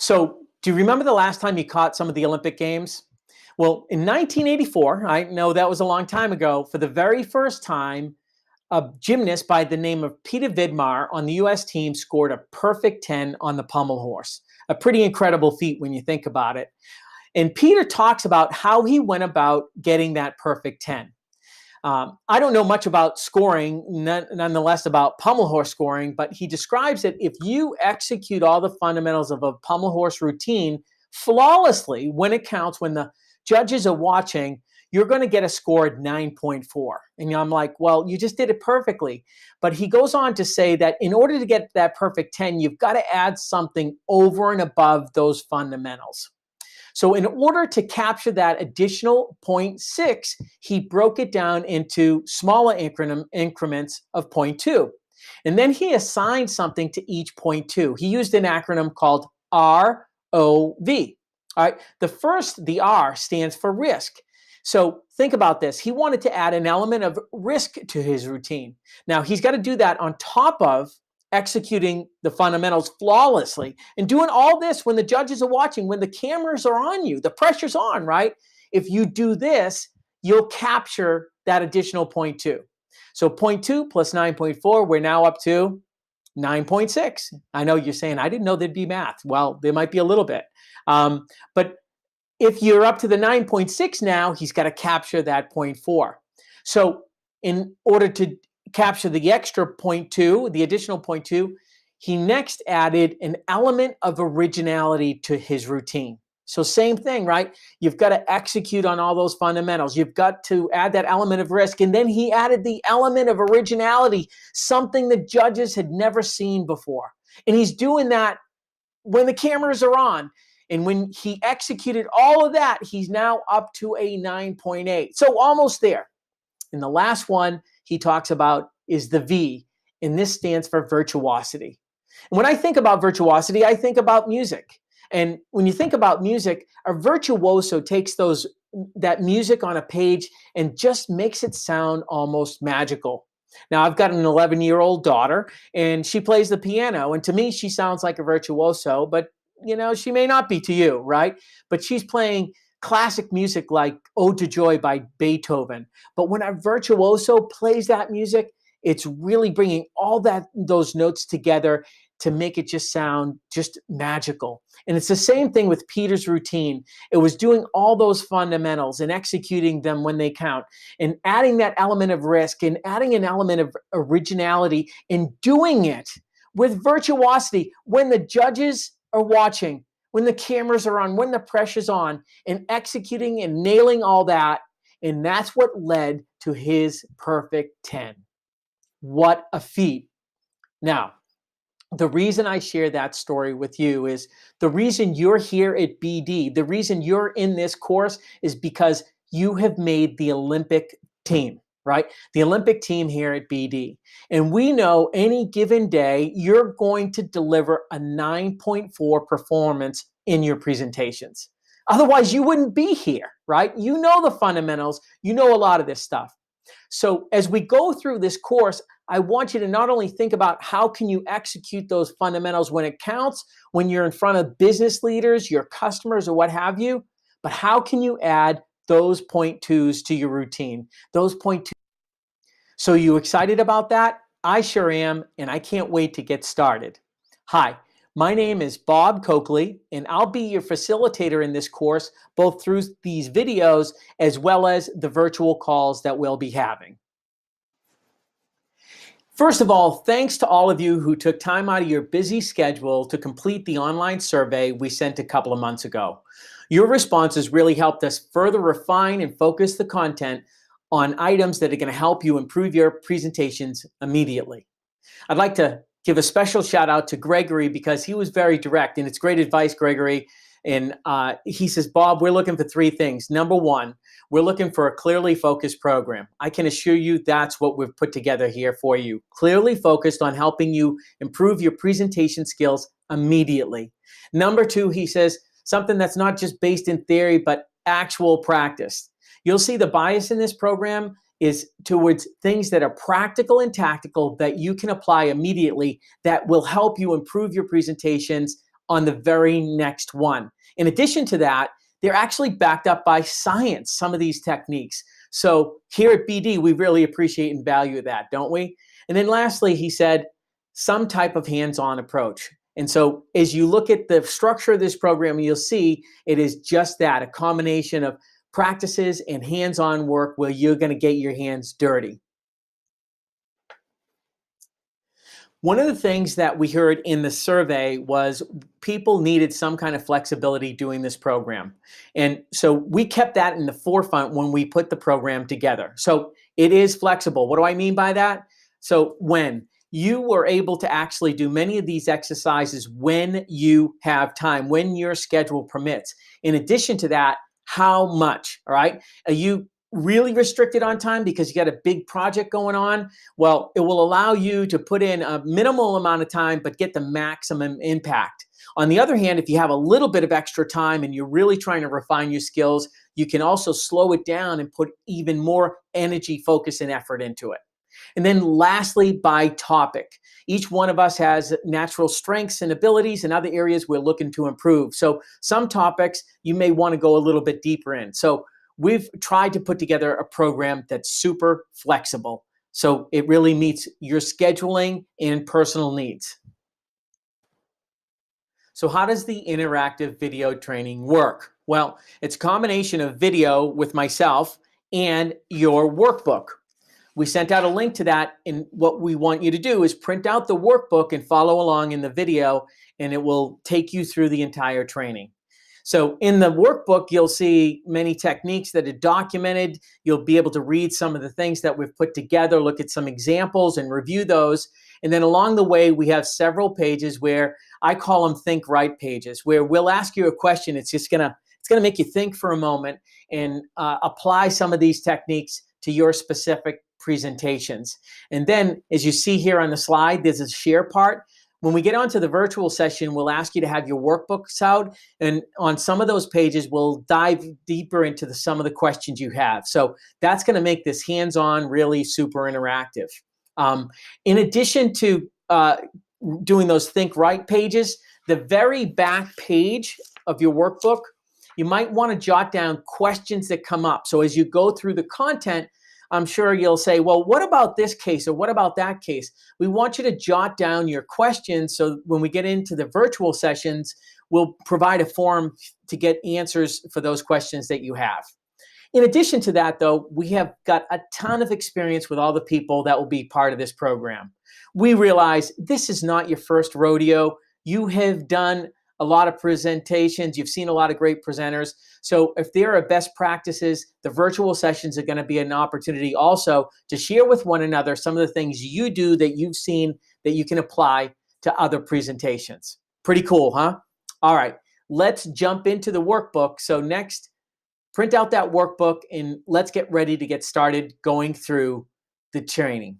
So, do you remember the last time you caught some of the Olympic Games? Well, in 1984, I know that was a long time ago, for the very first time, a gymnast by the name of Peter Vidmar on the US team scored a perfect 10 on the pommel horse. A pretty incredible feat when you think about it. And Peter talks about how he went about getting that perfect 10. I don't know much about scoring, nonetheless about pommel horse scoring, but he describes that if you execute all the fundamentals of a pommel horse routine flawlessly when it counts, when the judges are watching, you're going to get a score at 9.4. And I'm like, well, you just did it perfectly. But he goes on to say that in order to get that perfect 10, you've got to add something over and above those fundamentals. So in order to capture that additional 0.6, he broke it down into smaller increments of 0.2. And then he assigned something to each 0.2. He used an acronym called ROV. All right. The R stands for risk. So think about this. He wanted to add an element of risk to his routine. Now he's got to do that on top of executing the fundamentals flawlessly and doing all this when the judges are watching, when the cameras are on you, the pressure's on, right? If you do this, you'll capture that additional 0.2. So 0.2 plus 9.4, we're now up to 9.6. I know you're saying, I didn't know there'd be math. Well, there might be a little bit. But if you're up to the 9.6 now, he's got to capture that 0.4. So in order to capture the extra 0.2, the additional 0.2, he next added an element of originality to his routine. So same thing, right? You've got to execute on all those fundamentals. You've got to add that element of risk. And then he added the element of originality, something that judges had never seen before. And he's doing that when the cameras are on. And when he executed all of that, he's now up to a 9.8. So almost there. And the last one he talks about is the V, and this stands for virtuosity. And when I think about virtuosity, I think about music. And when you think about music, a virtuoso takes that music on a page and just makes it sound almost magical. Now, I've got an 11-year-old daughter, and she plays the piano. And to me, she sounds like a virtuoso, but she may not be to you, right? But she's playing classic music like Ode to Joy by Beethoven. But when a virtuoso plays that music, it's really bringing all those notes together to make it just sound just magical. And it's the same thing with Peter's routine. It was doing all those fundamentals and executing them when they count, and adding that element of risk and adding an element of originality, and doing it with virtuosity when the judges are watching, when the cameras are on, when the pressure's on, and executing and nailing all that. And that's what led to his perfect 10. What a feat. Now, the reason I share that story with you is the reason you're here at BD, the reason you're in this course is because you have made the Olympic team, right? The Olympic team here at BD. And we know any given day, you're going to deliver a 9.4 performance in your presentations. Otherwise, you wouldn't be here, right? You know the fundamentals. You know a lot of this stuff. So as we go through this course, I want you to not only think about how can you execute those fundamentals when it counts, when you're in front of business leaders, your customers, or what have you, but how can you add those 0.2s to your routine, those 0.2. So you excited about that? I sure am, and I can't wait to get started. Hi, my name is Bob Coakley, and I'll be your facilitator in this course, both through these videos as well as the virtual calls that we'll be having. First of all, thanks to all of you who took time out of your busy schedule to complete the online survey we sent a couple of months ago. Your responses really helped us further refine and focus the content on items that are going to help you improve your presentations immediately. I'd like to give a special shout out to Gregory because he was very direct, and it's great advice, Gregory. And he says, Bob, we're looking for 3 things. Number 1, we're looking for a clearly focused program. I can assure you that's what we've put together here for you. Clearly focused on helping you improve your presentation skills immediately. Number 2, he says, something that's not just based in theory, but actual practice. You'll see the bias in this program is towards things that are practical and tactical that you can apply immediately that will help you improve your presentations on the very next one. In addition to that, they're actually backed up by science, some of these techniques. So here at BD, we really appreciate and value that, don't we? And then lastly, he said, some type of hands-on approach. And so as you look at the structure of this program, you'll see it is just that, a combination of practices and hands-on work where you're going to get your hands dirty. One of the things that we heard in the survey was people needed some kind of flexibility doing this program. And so we kept that in the forefront when we put the program together. So it is flexible. What do I mean by that? So when you were able to actually do many of these exercises when you have time, when your schedule permits. In addition to that, how much, all right? Are you really restricted on time because you got a big project going on? Well, it will allow you to put in a minimal amount of time, but get the maximum impact. On the other hand, if you have a little bit of extra time and you're really trying to refine your skills, you can also slow it down and put even more energy, focus, and effort into it. And then lastly, by topic. Each one of us has natural strengths and abilities and other areas we're looking to improve. So some topics you may want to go a little bit deeper in. So we've tried to put together a program that's super flexible. So it really meets your scheduling and personal needs. So how does the interactive video training work? Well, it's a combination of video with myself and your workbook. We sent out a link to that, and what we want you to do is print out the workbook and follow along in the video, and it will take you through the entire training. So in the workbook, you'll see many techniques that are documented. You'll be able to read some of the things that we've put together, look at some examples and review those. And then along the way, we have several pages where I call them think right pages, where we'll ask you a question. It's gonna make you think for a moment and apply some of these techniques to your specific presentations. And then as you see here on the slide, there's a share part. When we get onto the virtual session, we'll ask you to have your workbooks out. And on some of those pages, we'll dive deeper into some of the questions you have. So that's going to make this hands-on, really super interactive. In addition to doing those think right pages, the very back page of your workbook, you might want to jot down questions that come up. So as you go through the content, I'm sure you'll say, well, what about this case or what about that case? We want you to jot down your questions so when we get into the virtual sessions, we'll provide a form to get answers for those questions that you have. In addition to that, though, we have got a ton of experience with all the people that will be part of this program. We realize this is not your first rodeo. You have done a lot of presentations. You've seen a lot of great presenters. So if there are best practices, the virtual sessions are going to be an opportunity also to share with one another some of the things you do that you've seen that you can apply to other presentations. Pretty cool, huh? All right, let's jump into the workbook. So next, print out that workbook and let's get ready to get started going through the training.